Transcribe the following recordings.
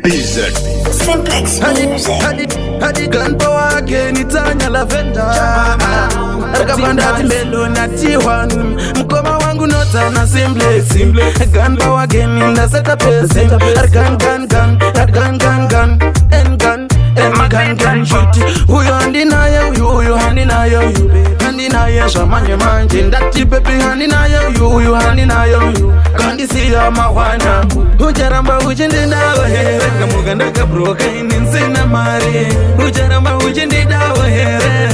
Simplex Hadi gunpower again, itanya lavenda Rakapanda timbelo na T1 Mkoma wangu nota na Simplex Gunpower again in the setup Gun And gun shoot Huyo handi na yo Handi na yo Shamanye manje Ndati pepe handi na yo Huyo handi na yo Kandi siya mawana Ujaramba ujindi ndawa here Kamuganda kabroka ininsina mari Ujaramba ujindi ndawa here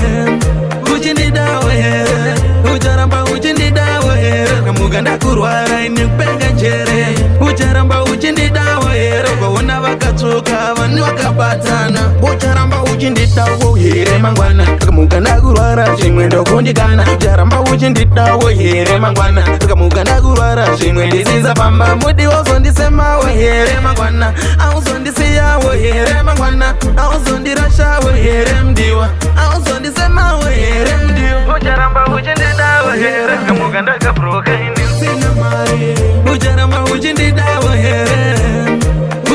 Ujindi ndawa here Ujaramba ujindi ndawa here Kamuganda kurwara inipenga njere Ujaramba ujindi ndawa here Wawona wakatuka wani wakabatana Ujaramba ujindi ndawa here mangwana Kamuganda kurwara shimwendo kundikana Ujaramba ujindi ndawa here mangwana Kamuganda kurwara shimwendo ziza pamba Mudi wazondisema wa here mangwana Auzondisia wa here mangwana Auzondirasha wa here mdiwa Auzondisema wa here mdiwa Ujaramba ujindi ndawa here Kamuganda kabroka ininsina mari Ujaramba ujindi ndawa here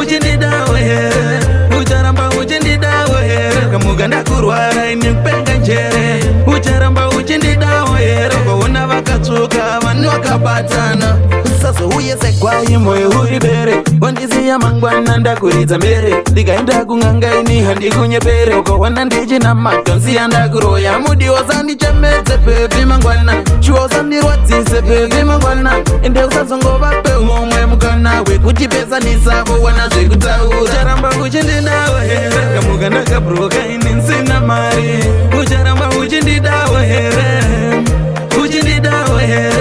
Ujindi ndawa here Ujaramba ujindi ndawa here Kamuganda kurwara inipenga njere Ujaramba ujindi ndawa here Wawona wakatuka wani wakabatana Sasa uyese kwa imoe huibere Wandizi ya mangwana ndakuriza mbere Digainda kunganga ini handi kunyepere Uko wana ndiji na matonsi ya ndakuroya Mudi wazandi chemeze pepi mangwana Chuo zandi rwatise pepi mangwana Ende usazongo bape umwe mukana We kuchipesa nisabo wana zekutaura Ujaramba ujindi ndawa here Kamuganda kabroka ini nsina mari Ujaramba ujindi ndawa here Ujindi ndawa here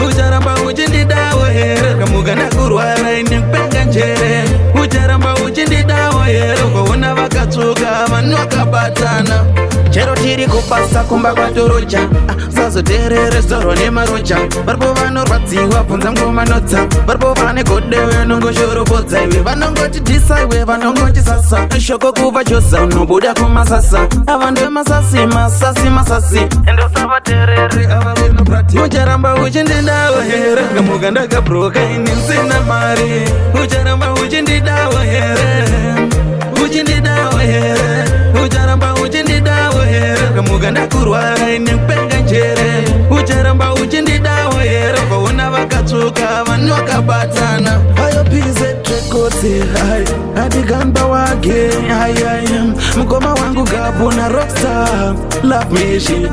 Ujaramba ujindi ndawa here Kamuganda kurwara inipenga njere Ujaramba ujindi ndawa here Wawona wakatuka wani wakabatana Chero tiri kupasa kumba kwa turucha Sazo tere restoro ni marucha Barbo vano rwati wapunza mgoma nota Barbo vane kode we nungo shuru poza Iwe vanongo chitisa iwe vanongo chisasa Shoko kuva chosa unubuda kumasasa Avande masasi Endo sava terere avaveno prati Ujaramba ujindi ndawa here Kamuganda kabroka ininsina mari Ujaramba ujindi ndawa here Ujindi ndawa here Ujaramba ujindi ndawa here Kamuganda kurwara inipenga njere Ujaramba ujindi ndawa here Wawona wakatuka wani wakabatana Hayo pize trekote Hadi gunpower again Mkoma wangu gabu na rockstar Love me she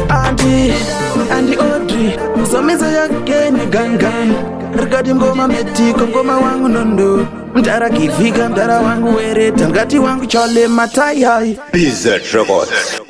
Andi Audrey Msomizo yake ni gangan Rikadi mgoma metiko mgoma wangu nondo Mtara kifika mtara wangu were Tangati wangu chole matai hai BZ Records.